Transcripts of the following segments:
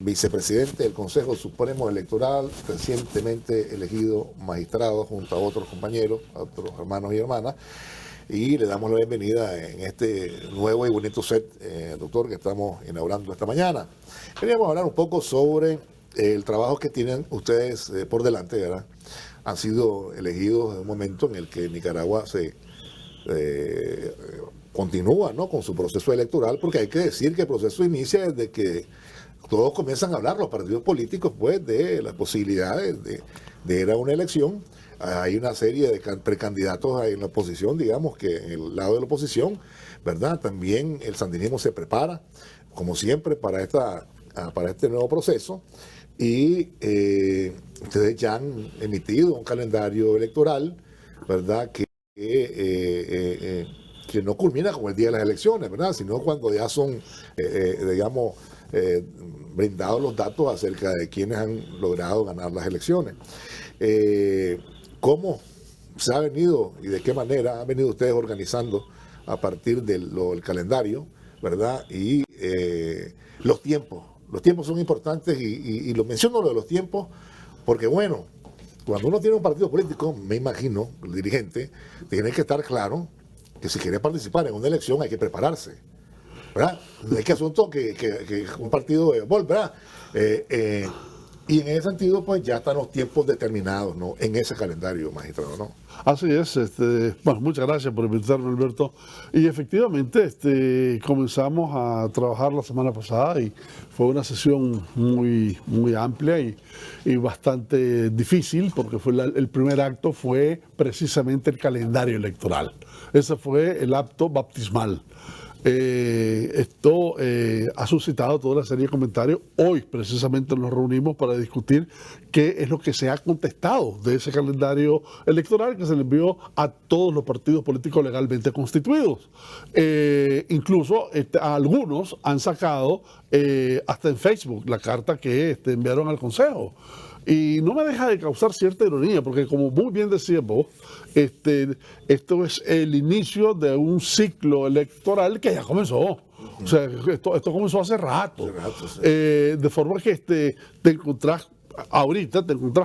Vicepresidente del Consejo Supremo Electoral, recientemente elegido magistrado junto a otros compañeros, a otros hermanos y hermanas, y le damos la bienvenida en este nuevo y bonito set, doctor, que estamos inaugurando esta mañana. Queríamos hablar un poco sobre el trabajo que tienen ustedes por delante, ¿verdad? Han sido elegidos en un momento en el que Nicaragua se continúa, ¿no?, con su proceso electoral, porque hay que decir que el proceso inicia desde que todos comienzan a hablar, los partidos políticos, pues, de las posibilidades de ir a una elección. Hay una serie de precandidatos en la oposición, digamos que en el lado de la oposición, ¿verdad? También el sandinismo se prepara, como siempre, para este nuevo proceso. Y ustedes ya han emitido un calendario electoral, ¿verdad?, que no culmina con el día de las elecciones, ¿verdad?, sino cuando ya son, digamos, brindados los datos acerca de quienes han logrado ganar las elecciones. ¿Cómo se ha venido y de qué manera han venido ustedes organizando a partir del calendario, ¿verdad? Y los tiempos. Los tiempos son importantes y lo menciono lo de los tiempos porque, bueno, cuando uno tiene un partido político, me imagino, el dirigente, tiene que estar claro que si quiere participar en una elección hay que prepararse, ¿verdad? No es que asunto que un partido de fútbol, ¿verdad? Y en ese sentido, pues ya están los tiempos determinados, ¿no?, en ese calendario, magistrado, ¿no? Así es. Bueno, muchas gracias por invitarme, Alberto. Y efectivamente, comenzamos a trabajar la semana pasada y fue una sesión muy amplia y bastante difícil, porque el primer acto fue precisamente el calendario electoral. Ese fue el acto baptismal. Esto ha suscitado toda una serie de comentarios. Hoy precisamente nos reunimos para discutir qué es lo que se ha contestado de ese calendario electoral que se le envió a todos los partidos políticos legalmente constituidos. Incluso algunos han sacado hasta en Facebook la carta que enviaron al Consejo. Y no me deja de causar cierta ironía, porque como muy bien decías vos, esto es el inicio de un ciclo electoral que ya comenzó. O sea, esto comenzó hace rato. Sí. De forma que te encontrás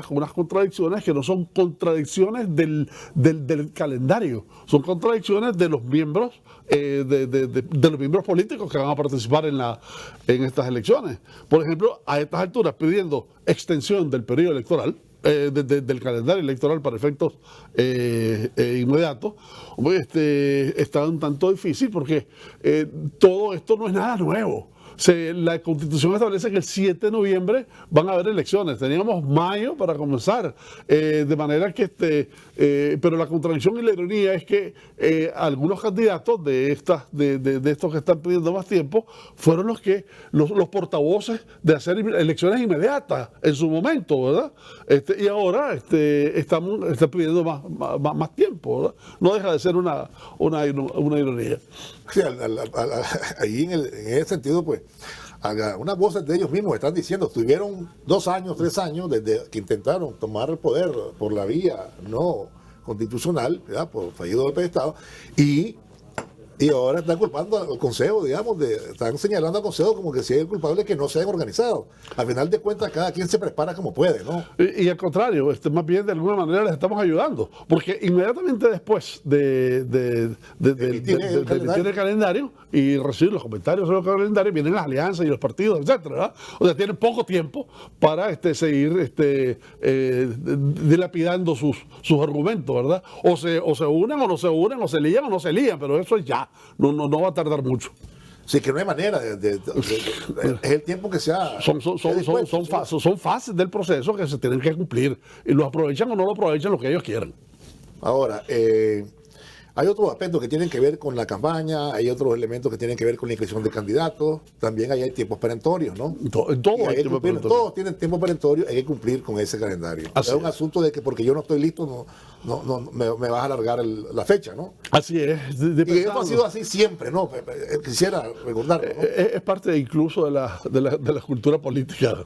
con unas contradicciones que no son contradicciones del calendario, son contradicciones de los miembros, de los miembros políticos que van a participar en estas elecciones. Por ejemplo, a estas alturas pidiendo extensión del periodo electoral, del calendario electoral para efectos inmediatos, está un tanto difícil porque todo esto no es nada nuevo. La Constitución establece que el 7 de noviembre van a haber elecciones. Teníamos mayo para comenzar. De manera que pero la contradicción y la ironía es que algunos candidatos de estos que están pidiendo más tiempo fueron los portavoces de hacer elecciones inmediatas en su momento, ¿verdad? Y ahora están pidiendo más tiempo, ¿verdad? No deja de ser una ironía. Sí, ahí en ese sentido, pues, unas voces de ellos mismos están diciendo, estuvieron 2 años, 3 años desde que intentaron tomar el poder por la vía no constitucional, ¿verdad?, por fallido golpe de Estado, y ahora están culpando al Consejo, digamos, están señalando al Consejo como que si es el culpable que no se hayan organizado. Al final de cuentas, cada quien se prepara como puede, ¿no? Y al contrario, más bien de alguna manera les estamos ayudando, porque inmediatamente después de emitir el calendario y recibir los comentarios sobre el calendario, vienen las alianzas y los partidos, etcétera, ¿verdad? O sea, tienen poco tiempo para seguir dilapidando sus argumentos, ¿verdad? O se unen o no se unen, o se lían o no se lían, pero eso es ya. No va a tardar mucho. Sí, que no hay manera es el tiempo que sea. Son fases del proceso que se tienen que cumplir. Y lo aprovechan o no lo aprovechan lo que ellos quieran. Ahora, hay otros aspectos que tienen que ver con la campaña, hay otros elementos que tienen que ver con la inscripción de candidatos, también hay tiempos perentorios, ¿no? Todos tienen tiempos perentorios, hay que cumplir con ese calendario. Es un asunto de que porque yo no estoy listo, me vas a alargar la fecha, ¿no? Así es. Y esto ha sido así siempre, ¿no? Quisiera recordarlo, ¿no? Es parte incluso de la cultura política.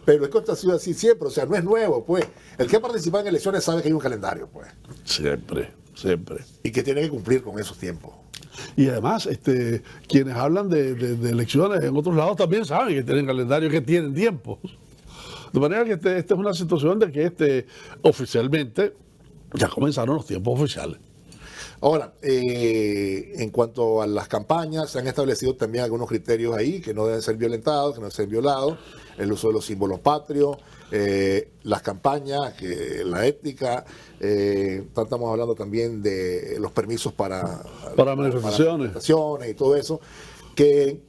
Pero esto ha sido así siempre, o sea, no es nuevo, pues. El que participa en elecciones sabe que hay un calendario, pues. Siempre. Y que tiene que cumplir con esos tiempos. Y además, quienes hablan de elecciones en otros lados también saben que tienen calendario, que tienen tiempo. De manera que esta es una situación de que oficialmente ya comenzaron los tiempos oficiales. Ahora, en cuanto a las campañas, se han establecido también algunos criterios ahí que no deben ser violentados, que no deben ser violados, el uso de los símbolos patrios, las campañas, la ética, estamos hablando también de los permisos para manifestaciones y todo eso, que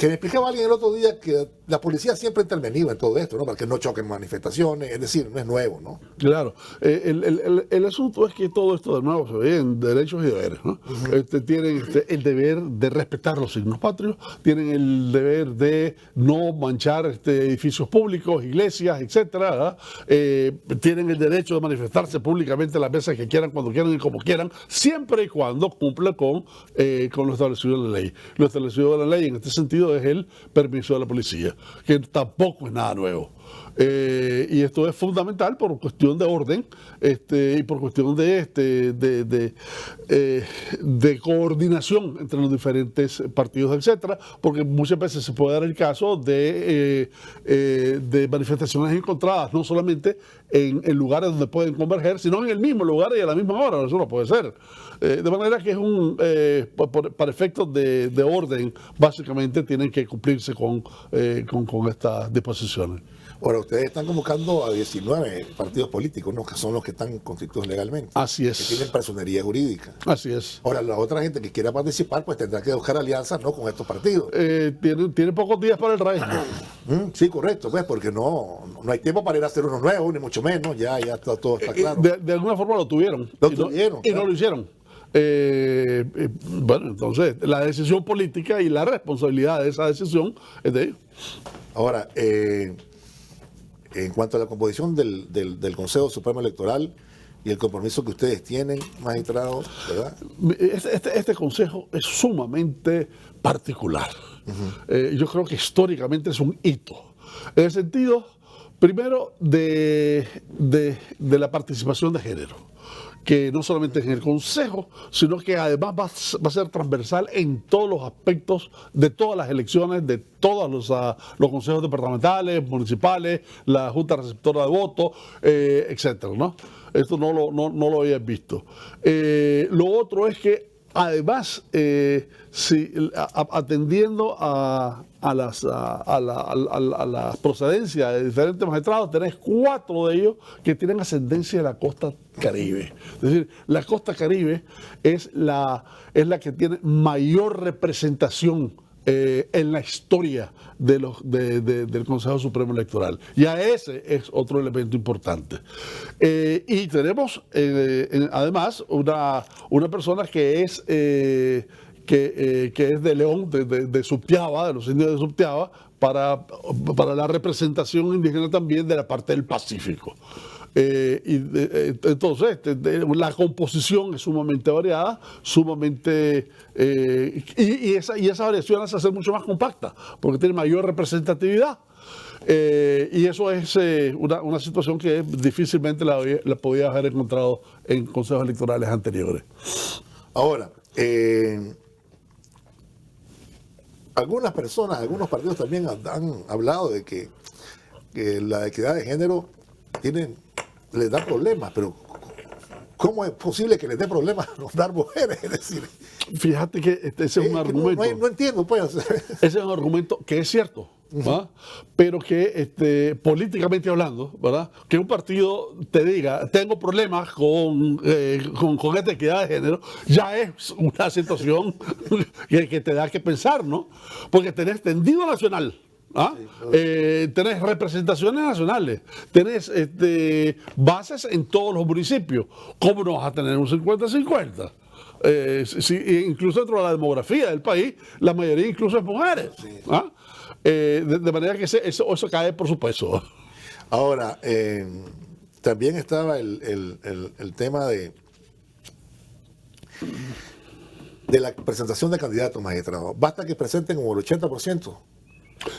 me explicaba alguien el otro día que la policía siempre ha intervenido en todo esto, ¿no? Para que no choquen manifestaciones, es decir, no es nuevo, ¿no? Claro, el asunto es que todo esto de nuevo se ve en derechos y deberes, ¿no? Tienen el deber de respetar los signos patrios, tienen el deber de no manchar edificios públicos, iglesias, etcétera, tienen el derecho de manifestarse públicamente las veces que quieran, cuando quieran y como quieran, siempre y cuando cumpla con lo establecido en la ley. Lo establecido en la ley en este sentido es el permiso de la policía, que tampoco es nada nuevo. Y esto es fundamental por cuestión de orden y por cuestión de coordinación entre los diferentes partidos, etcétera, porque muchas veces se puede dar el caso de manifestaciones encontradas, no solamente en lugares donde pueden converger, sino en el mismo lugar y a la misma hora. Eso no puede ser. De manera que es para efectos de orden, básicamente tienen que cumplirse con estas disposiciones. Ahora, ustedes están convocando a 19 partidos políticos, ¿no? Que son los que están constituidos legalmente. Así es. Que tienen personería jurídica. Así es. Ahora, la otra gente que quiera participar, pues tendrá que buscar alianzas, ¿no? Con estos partidos. Tiene pocos días para el régimen. Sí, correcto, pues, porque no hay tiempo para ir a hacer uno nuevo, ni mucho menos. Ya todo está claro. De alguna forma lo tuvieron. Y no lo hicieron. Bueno, entonces, la decisión política y la responsabilidad de esa decisión es de ellos. Ahora, en cuanto a la composición del Consejo Supremo Electoral y el compromiso que ustedes tienen, magistrado, ¿verdad? Este consejo es sumamente particular. Yo creo que históricamente es un hito. En el sentido, primero, de la participación de género, que no solamente en el Consejo, sino que además va a ser transversal en todos los aspectos de todas las elecciones, de todos los consejos departamentales, municipales, la Junta Receptora de Votos, etcétera, ¿no? Esto no lo había visto. Lo otro es que además, atendiendo a la procedencia de diferentes magistrados, tenés 4 de ellos que tienen ascendencia de la costa Caribe. Es decir, la costa Caribe es la que tiene mayor representación en la historia del Consejo Supremo Electoral. Ya ese es otro elemento importante. Y tenemos además una persona que es de León, de Subtiaba, de los indios de Subtiaba, para la representación indígena también de la parte del Pacífico. Entonces, la composición es sumamente variada, sumamente y esa variación hace ser mucho más compacta, porque tiene mayor representatividad. Y eso es una situación que difícilmente la podía haber encontrado en consejos electorales anteriores. Ahora, algunas personas, algunos partidos también han hablado de que la equidad de género les da problemas, pero ¿cómo es posible que les dé problemas dar mujeres? Es decir, fíjate que ese es un argumento. No entiendo, pues. Ese es un argumento que es cierto, ¿verdad? Pero que políticamente hablando, ¿verdad? Que un partido te diga, tengo problemas con esta equidad de género, ya es una situación que te da que pensar, ¿no? Porque tenés tendido nacional. Tenés representaciones nacionales, tenés bases en todos los municipios. ¿Cómo no vas a tener un 50-50? Incluso dentro de la demografía del país, la mayoría incluso es mujeres. De manera que eso cae por supuesto. Ahora, también estaba el tema de la presentación de candidatos, magistrados. Basta que presenten como el 80%.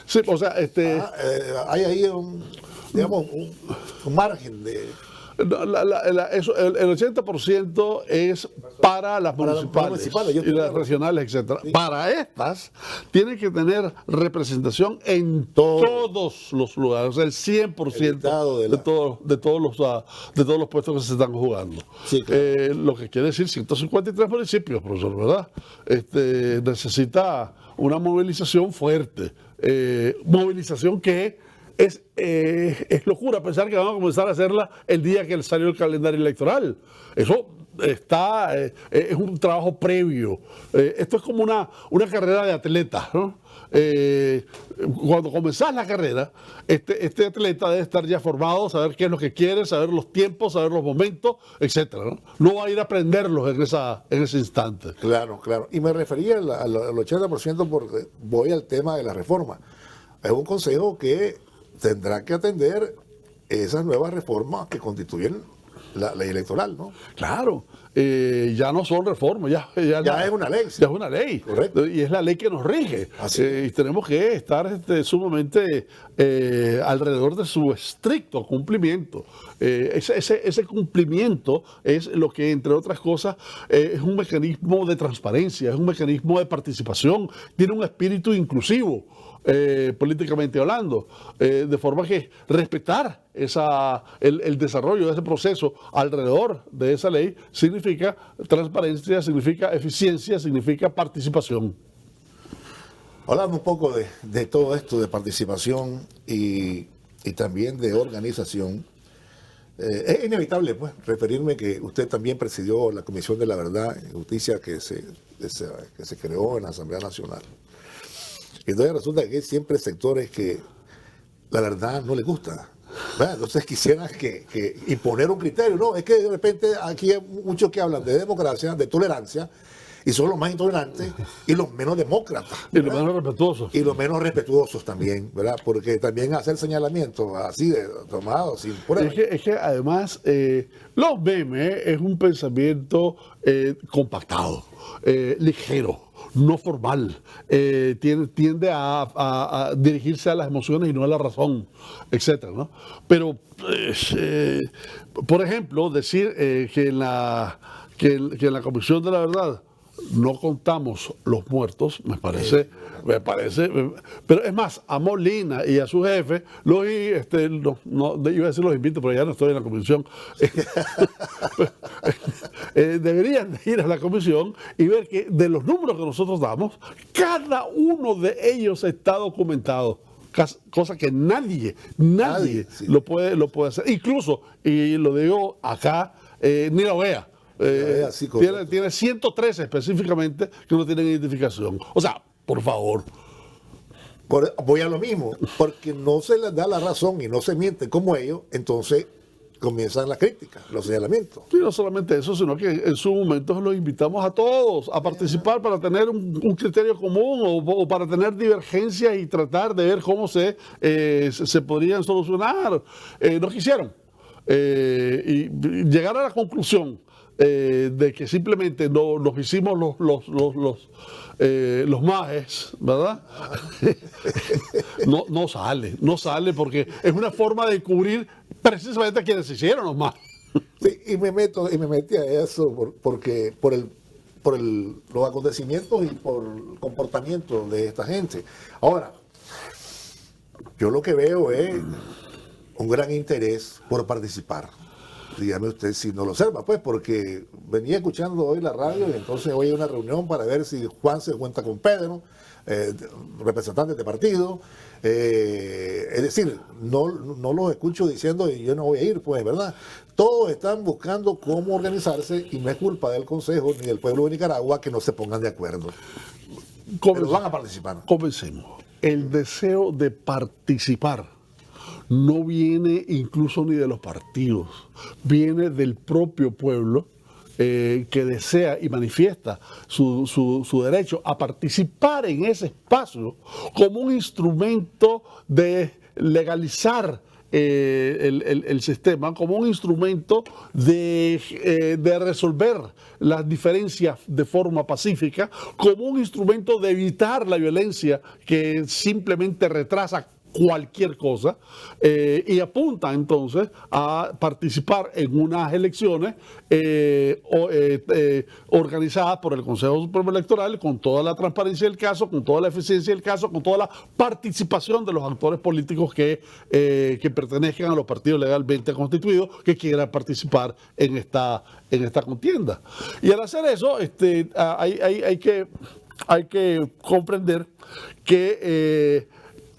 Sí, o sea, hay ahí un margen de... El 80% es para las municipales y las regionales, etcétera. Sí. Para estas, tienen que tener representación en todos los lugares, o sea, el 100% de todos los puestos que se están jugando. Sí, claro. Lo que quiere decir 153 municipios, profesor, ¿verdad? Necesita una movilización fuerte, movilización que es locura pensar que vamos a comenzar a hacerla el día que salió el calendario electoral. Eso es un trabajo previo. Esto es como una carrera de atletas, ¿no? Cuando comenzás la carrera, este atleta debe estar ya formado, saber qué es lo que quiere, saber los tiempos, saber los momentos, etcétera, ¿no? No va a ir a aprenderlos en ese instante. Claro, claro. Y me refería al 80% porque voy al tema de la reforma. Es un consejo que tendrá que atender esas nuevas reformas que constituyen la ley electoral, ¿no? Claro, ya no son reformas, ya es una ley. Sí. Ya es una ley. Correcto. Y es la ley que nos rige. Y tenemos que estar sumamente alrededor de su estricto cumplimiento. Ese cumplimiento es lo que, entre otras cosas, es un mecanismo de transparencia, es un mecanismo de participación, tiene un espíritu inclusivo. Políticamente hablando, de forma que respetar el desarrollo de ese proceso alrededor de esa ley significa transparencia, significa eficiencia, significa participación. Hablando un poco de todo esto de participación y también de organización, es inevitable pues referirme que usted también presidió la Comisión de la Verdad y Justicia que se creó en la Asamblea Nacional. Entonces resulta que hay siempre sectores que la verdad no les gusta. ¿Verdad? Entonces quisieran que imponer un criterio. No, es que de repente aquí hay muchos que hablan de democracia, de tolerancia, y son los más intolerantes y los menos demócratas. Y los menos respetuosos. Y los menos respetuosos también, ¿verdad? Porque también hacer señalamientos así de tomados sin pruebas. Es que además los memes es un pensamiento compactado, ligero, no formal, tiende a dirigirse a las emociones y no a la razón, etcétera, ¿no? Pero, por ejemplo, decir que en la Comisión de la Verdad no contamos los muertos, me parece, pero es más, a Molina y a su jefe, iba a decir los invito, pero ya no estoy en la comisión, deberían de ir a la comisión y ver que de los números que nosotros damos, cada uno de ellos está documentado. Cosa que nadie sí. lo puede hacer. Incluso, y lo digo acá, ni lo vea. Tiene 113 específicamente que no tienen identificación. O sea, por favor. Voy a lo mismo, porque no se les da la razón y no se miente como ellos, entonces comienzan las críticas, los señalamientos. Y no solamente eso, sino que en su momento los invitamos a todos a participar para tener un criterio común o para tener divergencias y tratar de ver cómo se podrían solucionar. No quisieron. Y llegar a la conclusión de que simplemente nos hicimos los majes, ¿verdad? no sale porque es una forma de cubrir precisamente a quienes se hicieron los majes. Sí, y me metí a eso porque por los acontecimientos y por el comportamiento de esta gente. Ahora, yo lo que veo es un gran interés por participar. Dígame usted si no lo observa, pues, porque venía escuchando hoy la radio y entonces hoy hay una reunión para ver si Juan se cuenta con Pedro, representantes de partido. Es decir, no los escucho diciendo y yo no voy a ir, pues, ¿verdad? Todos están buscando cómo organizarse y no es culpa del Consejo ni del pueblo de Nicaragua que no se pongan de acuerdo. Pero van a participar. Comencemos. El deseo de participar no viene incluso ni de los partidos, viene del propio pueblo que desea y manifiesta su derecho a participar en ese espacio como un instrumento de legalizar el sistema, como un instrumento de resolver las diferencias de forma pacífica, como un instrumento de evitar la violencia que simplemente retrasa cualquier cosa, y apunta entonces a participar en unas elecciones organizadas por el Consejo Supremo Electoral con toda la transparencia del caso, con toda la eficiencia del caso, con toda la participación de los actores políticos que pertenezcan a los partidos legalmente constituidos que quieran participar en esta contienda. Y al hacer eso, hay que comprender que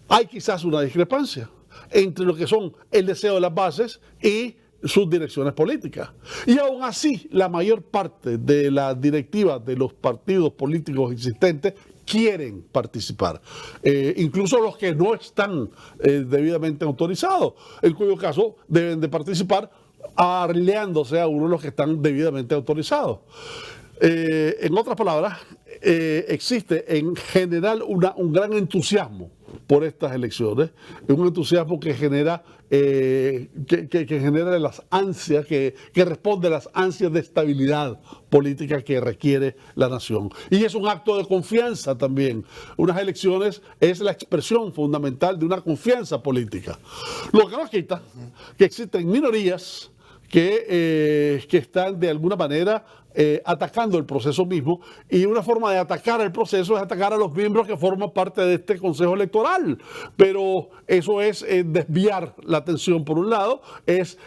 hay quizás una discrepancia entre lo que son el deseo de las bases y sus direcciones políticas. Y aún así, la mayor parte de las directivas de los partidos políticos existentes quieren participar, incluso los que no están debidamente autorizados, en cuyo caso deben de participar aliándose a uno de los que están debidamente autorizados. En otras palabras, existe en general un gran entusiasmo por estas elecciones, un entusiasmo que genera genera las ansias, que responde a las ansias de estabilidad política que requiere la nación. Y es un acto de confianza también. Unas elecciones es la expresión fundamental de una confianza política. Lo que no quita que existen minorías que están de alguna manera atacando el proceso mismo, y una forma de atacar el proceso es atacar a los miembros que forman parte de este Consejo Electoral, pero eso es desviar la atención por un lado, es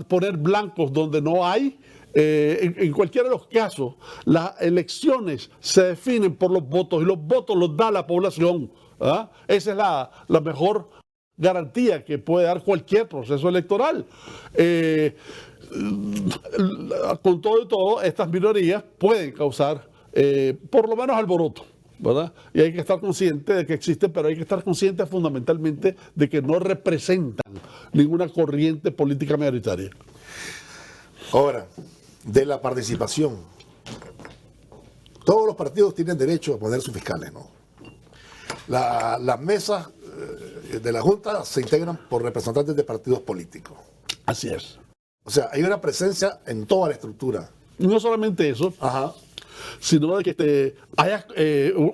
poner blancos donde no hay. En cualquiera de los casos, las elecciones se definen por los votos y los votos los da la población. ¿Ah? Esa es la mejor garantía que puede dar cualquier proceso electoral. Con todo y todo, estas minorías pueden causar por lo menos alboroto, ¿verdad? Y hay que estar consciente de que existen, pero hay que estar consciente fundamentalmente de que no representan ninguna corriente política mayoritaria. Ahora, de la participación, todos los partidos tienen derecho a poner sus fiscales, ¿no? Las mesas de la Junta se integran por representantes de partidos políticos. Así es. O sea, hay una presencia en toda la estructura. Y no solamente eso, sino de que haya,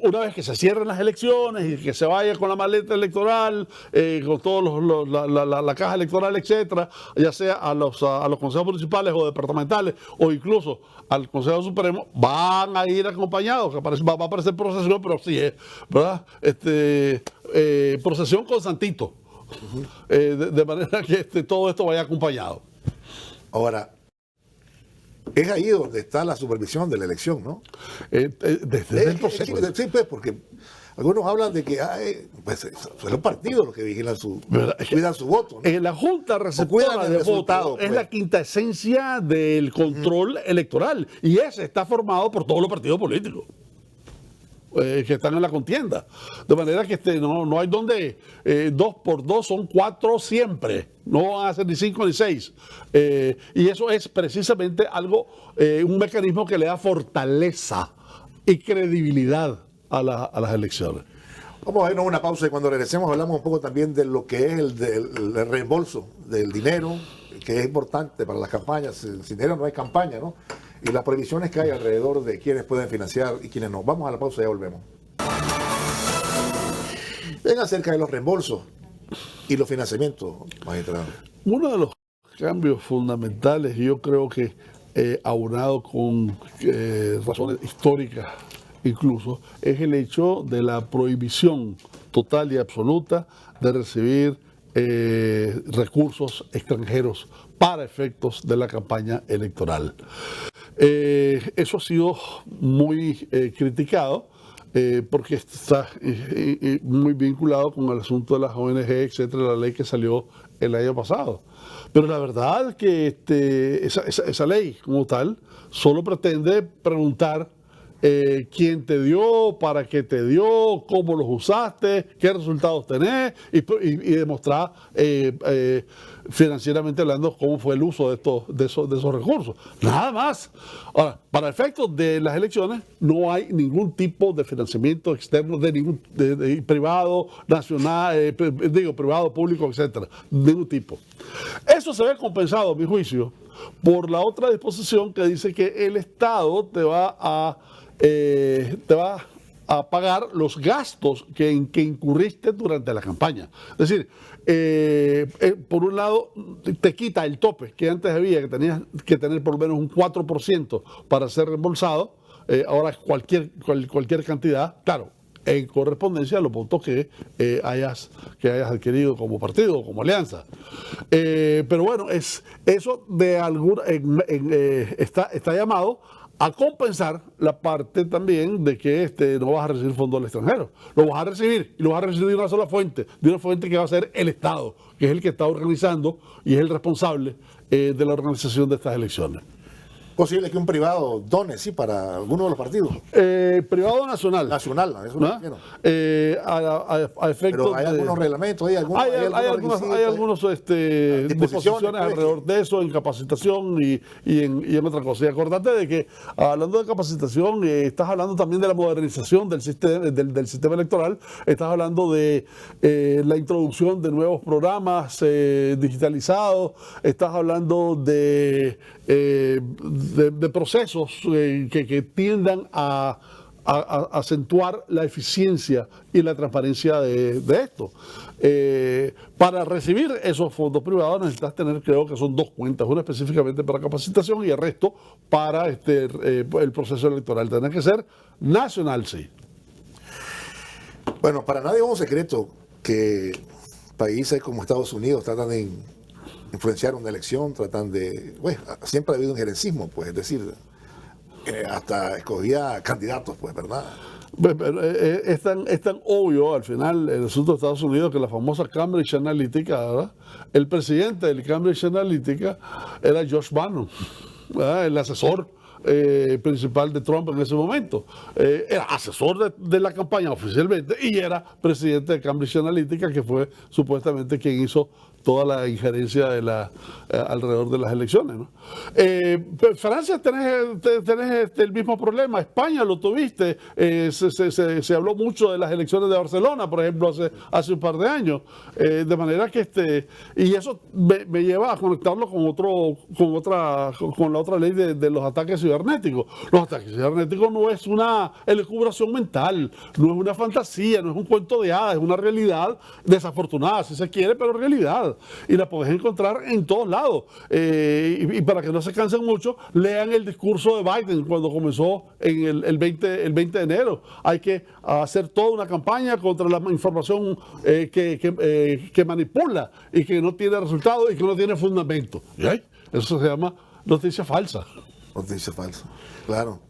una vez que se cierren las elecciones y que se vaya con la maleta electoral, con todos la caja electoral, etcétera, ya sea a los consejos municipales o departamentales o incluso al Consejo Supremo, van a ir acompañados, va a aparecer procesión, pero sí es, ¿verdad? Procesión con santito, de manera que todo esto vaya acompañado. Ahora, es ahí donde está la supervisión de la elección, ¿no? Desde el proceso. Sí, pues, porque algunos hablan de que pues, son los partidos los que vigilan cuidan su voto, ¿no? La Junta Receptora de Votos es la quinta esencia del control electoral, y ese está formado por todos los partidos políticos que están en la contienda. De manera que no hay donde 2 por 2 son 4 siempre. No van a ser ni 5 ni 6. Y eso es precisamente un mecanismo que le da fortaleza y credibilidad a las elecciones. Vamos a irnos a una pausa y cuando regresemos hablamos un poco también de lo que es el reembolso del dinero, que es importante para las campañas. Sin dinero no hay campaña, ¿no? Y las prohibiciones que hay alrededor de quienes pueden financiar y quienes no. Vamos a la pausa y ya volvemos. Ven acerca de los reembolsos y los financiamientos, magistrado. Uno de los cambios fundamentales, yo creo que aunado con razones históricas incluso, es el hecho de la prohibición total y absoluta de recibir recursos extranjeros para efectos de la campaña electoral. Eso ha sido muy criticado porque está muy vinculado con el asunto de las ONG, etcétera, la ley que salió el año pasado. Pero la verdad es que esa ley como tal solo pretende preguntar quién te dio, para qué te dio, cómo los usaste, qué resultados tenés y demostrar financieramente hablando cómo fue el uso de esos recursos. Nada más. Ahora, para efectos de las elecciones no hay ningún tipo de financiamiento externo de ningún privado, nacional, privado, público, etcétera, ningún tipo. Eso se ve compensado, a mi juicio, por la otra disposición que dice que el Estado te va a pagar los gastos que incurriste durante la campaña. Es decir, por un lado, te quita el tope que antes había, que tenías que tener por lo menos un 4% para ser reembolsado. Ahora cualquier cantidad, claro, en correspondencia a los votos que hayas adquirido como partido o como alianza. Pero bueno, eso de alguna está llamado a compensar la parte también de que no vas a recibir fondos del extranjero. Lo vas a recibir, y lo vas a recibir de una sola fuente, de una fuente que va a ser el Estado, que es el que está organizando y es el responsable de la organización de estas elecciones. Posible que un privado done, sí, para alguno de los partidos. Privado nacional. Nacional, a eso me refiero. A efectos Pero hay algunos reglamentos, hay algunas disposiciones alrededor de eso, en capacitación y en otra cosa. Y acordate de que, hablando de capacitación, estás hablando también de la modernización del sistema electoral, estás hablando de la introducción de nuevos programas digitalizados, estás hablando de procesos que tiendan a acentuar la eficiencia y la transparencia de esto. Para recibir esos fondos privados necesitas tener, creo que son 2 cuentas, una específicamente para capacitación y el resto para el proceso electoral. Tiene que ser nacional, sí. Bueno, para nadie es un secreto que países como Estados Unidos tratan de influenciar una elección, tratan de... Bueno, siempre ha habido un injerencismo, pues, es decir, hasta escogía candidatos, pues, ¿verdad? Es tan obvio al final el asunto de Estados Unidos que la famosa Cambridge Analytica, ¿verdad? El presidente del Cambridge Analytica era Josh Bannon, ¿verdad? El asesor principal de Trump en ese momento. Era asesor de la campaña oficialmente y era presidente de Cambridge Analytica, que fue supuestamente quien hizo toda la injerencia alrededor de las elecciones, ¿no? Francia tenés el mismo problema, España lo tuviste, se habló mucho de las elecciones de Barcelona, por ejemplo, hace un par de años, de manera que y eso me lleva a conectarlo con la otra ley de los ataques cibernéticos. Los ataques cibernéticos no es una elucubración mental, no es una fantasía, no es un cuento de hadas, es una realidad desafortunada, si se quiere, pero realidad. Y la podés encontrar en todos lados. Y para que no se cansen mucho, lean el discurso de Biden cuando comenzó en el 20 de enero. Hay que hacer toda una campaña contra la información que manipula y que no tiene resultados y que no tiene fundamento. ¿Sí? Eso se llama noticia falsa. Noticia falsa, claro.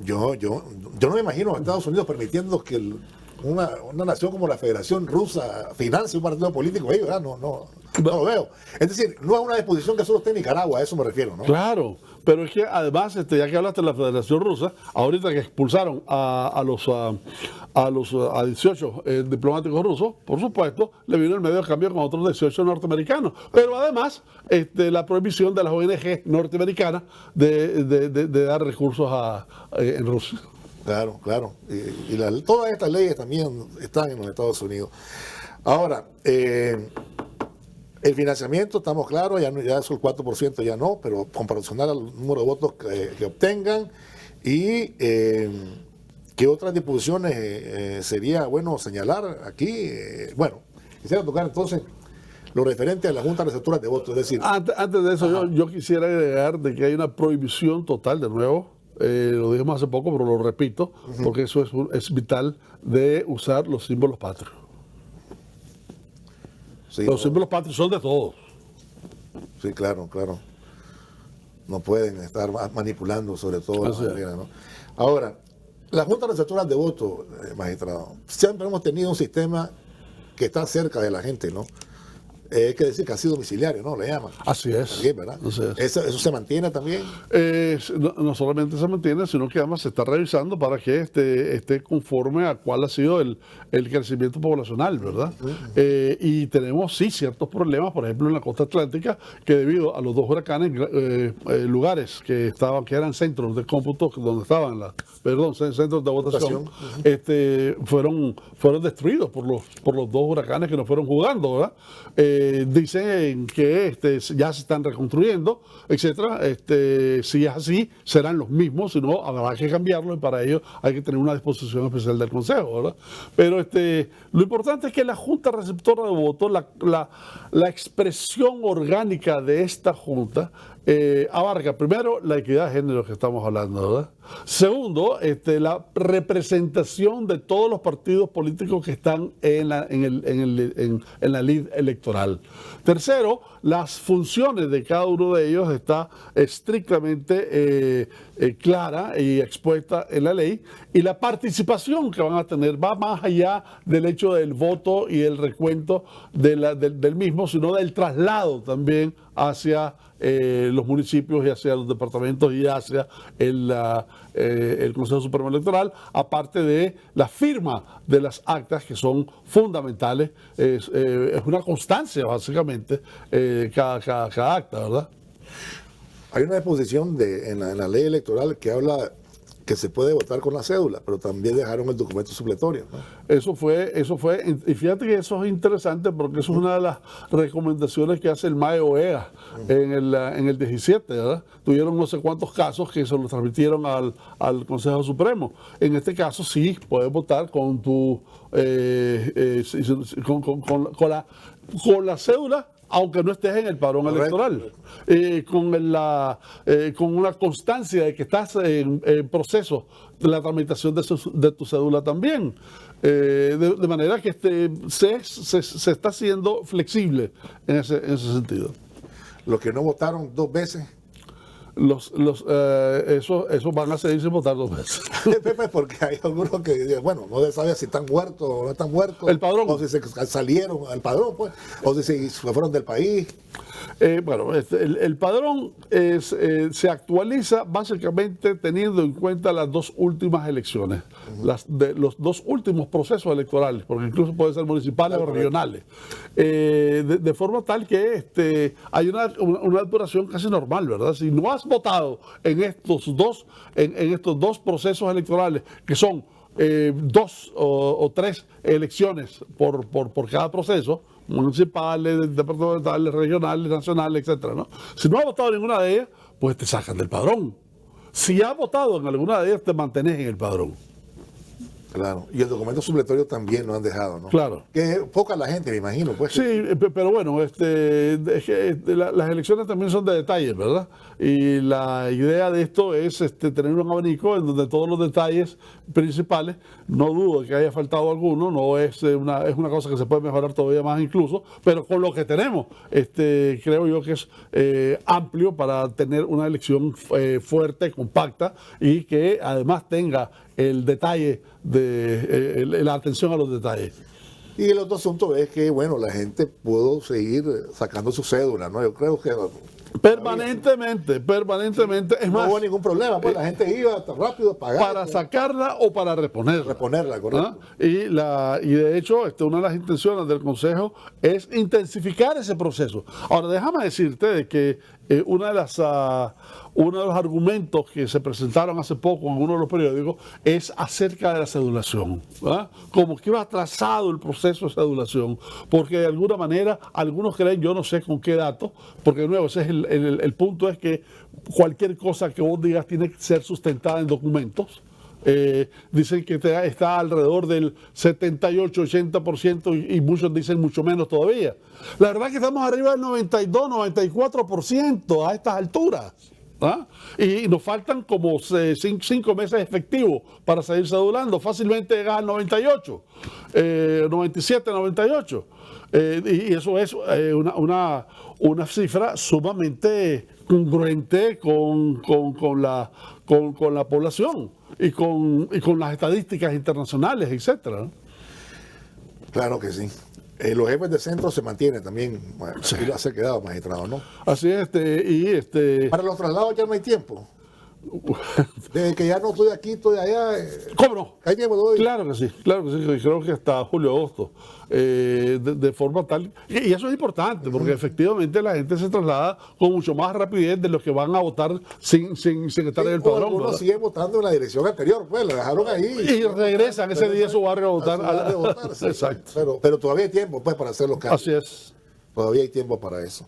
Yo no me imagino a Estados Unidos permitiendo que una nación como la Federación Rusa financie un partido político ahí, ¿verdad? No lo veo. Es decir, no es una disposición que solo esté en Nicaragua, a eso me refiero, ¿no? Claro, pero es que además, ya que hablaste de la Federación Rusa, ahorita que expulsaron a 18 diplomáticos rusos, por supuesto, le vino el medio de cambio con otros 18 norteamericanos. Pero además, la prohibición de las ONG norteamericanas de dar recursos en Rusia. Claro. Y todas estas leyes también están en los Estados Unidos. Ahora, el financiamiento, estamos claros, ya eso el 4% ya no, pero proporcional al número de votos que obtengan. Y ¿qué otras disposiciones sería bueno señalar aquí? Bueno, quisiera tocar entonces lo referente a la Junta de Receptoras de Votos. Es decir, antes de eso, yo quisiera agregar de que hay una prohibición total, de nuevo, lo dijimos hace poco, pero lo repito, porque eso es vital, de usar los símbolos patrios. Sí, los símbolos patrios son de todos. Sí, claro. No pueden estar manipulando sobre todo la manera, ¿no? Ahora, la Junta de Receptoras de Votos, magistrado, siempre hemos tenido un sistema que está cerca de la gente, ¿no? Hay que decir que ha sido domiciliario, ¿no? Le llaman. Así es. Aquí, ¿verdad? Así es. ¿Eso se mantiene también? No solamente se mantiene, sino que además se está revisando para que esté conforme a cuál ha sido el crecimiento poblacional, ¿verdad? Y tenemos, sí, ciertos problemas, por ejemplo, en la costa atlántica, que debido a los 2 huracanes, lugares que eran centros de cómputo, donde estaban centros de votación, fueron destruidos por los 2 huracanes que nos fueron jugando, ¿verdad? dicen que ya se están reconstruyendo, etcétera. Si es así, serán los mismos, si no, habrá que cambiarlo y para ello hay que tener una disposición especial del Consejo, ¿verdad? Pero lo importante es que la Junta Receptora de Votos, la expresión orgánica de esta Junta, abarca primero la equidad de género que estamos hablando, ¿verdad? Segundo, la representación de todos los partidos políticos que están en la lid electoral. Tercero, las funciones de cada uno de ellos está estrictamente clara y expuesta en la ley, y la participación que van a tener va más allá del hecho del voto y el recuento del mismo, sino del traslado también hacia los municipios y hacia los departamentos y hacia el Consejo Supremo Electoral, aparte de la firma de las actas que son fundamentales. Es una constancia básicamente cada acta, ¿verdad? Hay una disposición en la ley electoral que habla que se puede votar con la cédula, pero también dejaron el documento supletorio, ¿no? Eso fue, y fíjate que eso es interesante porque eso es una de las recomendaciones que hace el MAE OEA en el 17, ¿verdad? Tuvieron no sé cuántos casos que se los transmitieron al Consejo Supremo. En este caso sí, puedes votar con con la cédula, aunque no estés en el padrón electoral, con una constancia de que estás en proceso de la tramitación de tu cédula también. De manera que se está siendo flexible en ese sentido. Los que no votaron 2 veces. Esos van a seguir sin votar 2 veces. Porque hay algunos que, bueno, no se sabe si están muertos o no están muertos. El padrón. O si se salieron al padrón, pues. O si se fueron del país. Bueno, el padrón se actualiza básicamente teniendo en cuenta las 2 últimas elecciones, los 2 últimos procesos electorales, porque incluso pueden ser municipales o regionales, de forma tal que hay una duración casi normal, ¿verdad? Si no has votado en estos dos procesos electorales, que son 2 o 3 elecciones por cada proceso, municipales, departamentales, regionales, nacionales, etcétera, ¿no? Si no has votado en ninguna de ellas, pues te sacan del padrón. Si has votado en alguna de ellas, te mantienes en el padrón. Claro, y el documento supletorio también lo han dejado, ¿no? Claro. Que poca la gente, me imagino, pues. Sí, pero bueno, es que las elecciones también son de detalles, ¿verdad? Y la idea de esto es tener un abanico en donde todos los detalles principales, no dudo que haya faltado alguno, no es una cosa que se puede mejorar todavía más incluso, pero con lo que tenemos, creo yo que es amplio para tener una elección fuerte, compacta y que además tenga el detalle la atención a los detalles. Y el otro asunto es que, bueno, la gente pudo seguir sacando su cédula, ¿no? Yo creo que... Permanentemente. Es no más, hubo ningún problema, pues la gente iba tan rápido a pagar. Para sacarla o para reponerla. Reponerla, correcto. Y de hecho, una de las intenciones del Consejo es intensificar ese proceso. Ahora, déjame decirte de que uno de los argumentos que se presentaron hace poco en uno de los periódicos es acerca de la cedulación, ¿verdad? Como que iba atrasado el proceso de cedulación, porque de alguna manera algunos creen, yo no sé con qué datos, porque de nuevo ese es el punto, es que cualquier cosa que vos digas tiene que ser sustentada en documentos. Dicen que está alrededor del 78-80% y muchos dicen mucho menos todavía. La verdad es que estamos arriba del 92-94% a estas alturas, ¿ah? Y nos faltan como 5 meses efectivos para seguir cedulando. Fácilmente llegas al 98, 97, 98. Y eso es una cifra sumamente congruente con la población y con las estadísticas internacionales, etcétera, ¿no? Claro que sí. Los jefes de centro se mantienen también. Bueno, sí. Aquí lo ha quedado, magistrado, ¿no? Así es, Para los traslados ya no hay tiempo. Desde que ya no estoy aquí, estoy allá. ¿Cómo no? ¿Hay tiempo todavía? Claro que sí, creo que hasta julio, agosto, de forma tal, y eso es importante, porque efectivamente la gente se traslada con mucho más rapidez de los que van a votar sin estar en el padrón. Algunos siguen votando en la dirección anterior, pues, la dejaron ahí. Y regresan ese día a su barrio a votar. Sí. Exacto. Pero todavía hay tiempo, pues, para hacer los cambios. Así es. todavía hay tiempo para eso.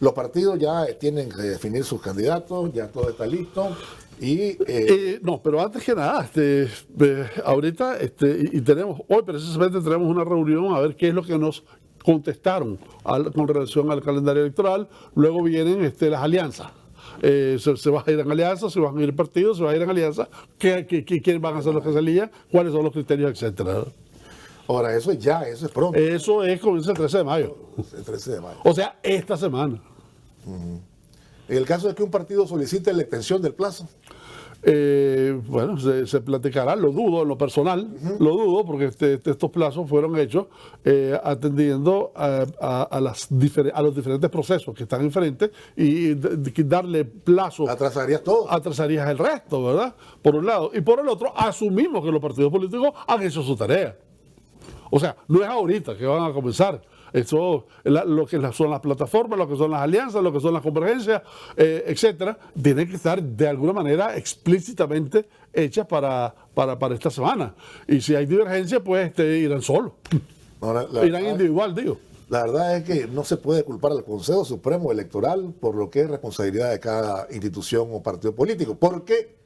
Los partidos ya tienen que definir sus candidatos, ya todo está listo. Y, no, pero antes que nada, ahorita, y tenemos, hoy precisamente tenemos una reunión a ver qué es lo que nos contestaron con relación al calendario electoral. Luego vienen las alianzas. Se va a ir en alianza, se van a ir partidos, se va a ir en alianza, quiénes van a ser los que se elijan, cuáles son los criterios, etcétera. Ahora, eso es pronto. Eso comienza el 13 de mayo. El 13 de mayo. O sea, esta semana. En el caso de que un partido solicite la extensión del plazo. Bueno, se platicará, lo dudo en lo personal, lo dudo porque estos plazos fueron hechos atendiendo a los diferentes procesos que están enfrente y darle plazo. Atrasarías todo. Atrasarías el resto, ¿verdad? Por un lado. Y por el otro, asumimos que los partidos políticos han hecho su tarea. O sea, no es ahorita que van a comenzar. Eso, lo que son las plataformas, lo que son las alianzas, lo que son las convergencias, etcétera, tienen que estar de alguna manera explícitamente hechas para esta semana. Y si hay divergencia, pues irán solos. Irán individual, digo. La verdad es que no se puede culpar al Consejo Supremo Electoral por lo que es responsabilidad de cada institución o partido político. ¿Por qué?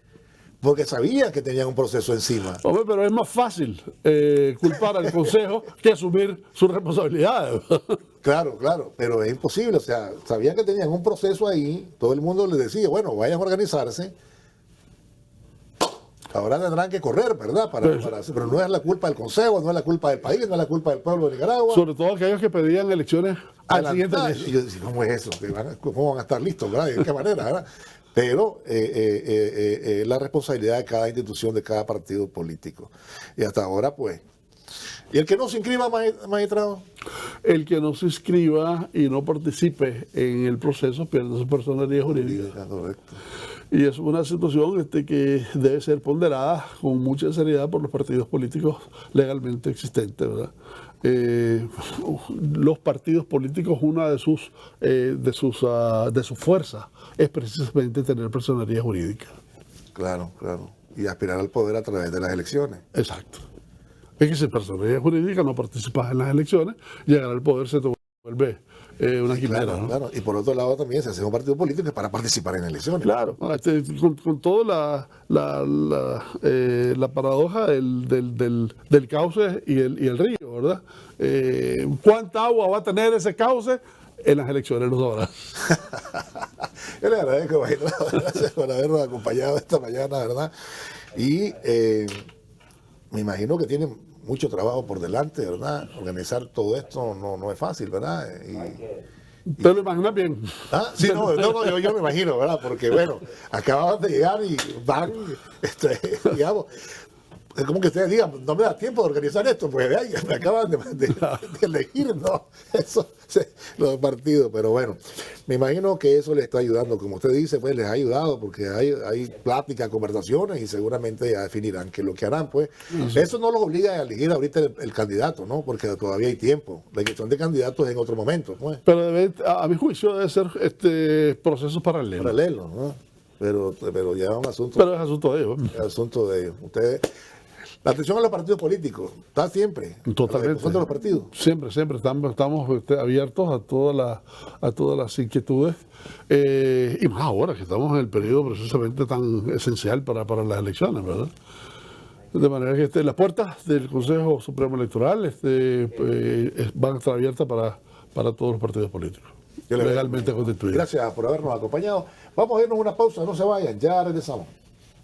Porque sabían que tenían un proceso encima. Hombre, pero es más fácil culpar al Consejo que asumir sus responsabilidades. Claro, pero es imposible. O sea, sabían que tenían un proceso ahí, todo el mundo les decía, bueno, vayan a organizarse. Ahora tendrán que correr, ¿verdad? Pero no es la culpa del Consejo, no es la culpa del país, no es la culpa del pueblo de Nicaragua. Sobre todo aquellos que pedían elecciones al siguiente mes. Y yo decía, ¿cómo es eso? ¿Cómo van a estar listos, verdad? ¿De qué manera, verdad? Pero la responsabilidad de cada institución, de cada partido político. Y hasta ahora, pues. ¿Y el que no se inscriba, magistrado? El que no se inscriba y no participe en el proceso pierde su personalidad jurídica. Correcto. Y es una situación que debe ser ponderada con mucha seriedad por los partidos políticos legalmente existentes, ¿verdad? Los partidos políticos, una de sus fuerzas es precisamente tener personalidad jurídica. Claro. Y aspirar al poder a través de las elecciones. Exacto. Es que si personalidad jurídica no participas en las elecciones, llegar al poder se te vuelve una quimera. Claro, ¿no? claro. Y por otro lado también se hace un partido político para participar en elecciones. Claro, con toda la paradoja del cauce y el río, ¿verdad? ¿Cuánta agua va a tener ese cauce? En las elecciones lo sabrá. Yo le agradezco, magistrado, gracias por habernos acompañado esta mañana, ¿verdad? Y me imagino que tienen mucho trabajo por delante, ¿verdad? Organizar todo esto no es fácil, ¿verdad? ¿Te lo imaginas bien? ¿Ah? Sí, yo me imagino, ¿verdad? Porque, bueno, acababan de llegar y van, digamos, es como que ustedes digan, no me da tiempo de organizar esto, pues me acaban de elegir, ¿no? Eso, los partidos, pero bueno, me imagino que eso les está ayudando, como usted dice, pues les ha ayudado, porque hay pláticas, conversaciones, y seguramente ya definirán qué es lo que harán, pues. Eso no los obliga a elegir ahorita el candidato, ¿no? Porque todavía hay tiempo. La elección de candidatos es en otro momento, pues. Pero a mi juicio debe ser procesos paralelos. Paralelos, ¿no? Pero ya es un asunto. Pero es asunto de ellos. Es asunto de ellos. Ustedes. La atención a los partidos políticos está siempre. Totalmente. A los partidos. Siempre estamos abiertos a todas las inquietudes. Y más ahora que estamos en el periodo precisamente tan esencial para las elecciones, ¿verdad? De manera que las puertas del Consejo Supremo Electoral van a estar abiertas para todos los partidos políticos. Legalmente constituidos. Gracias por habernos acompañado. Vamos a irnos a una pausa, no se vayan, ya regresamos.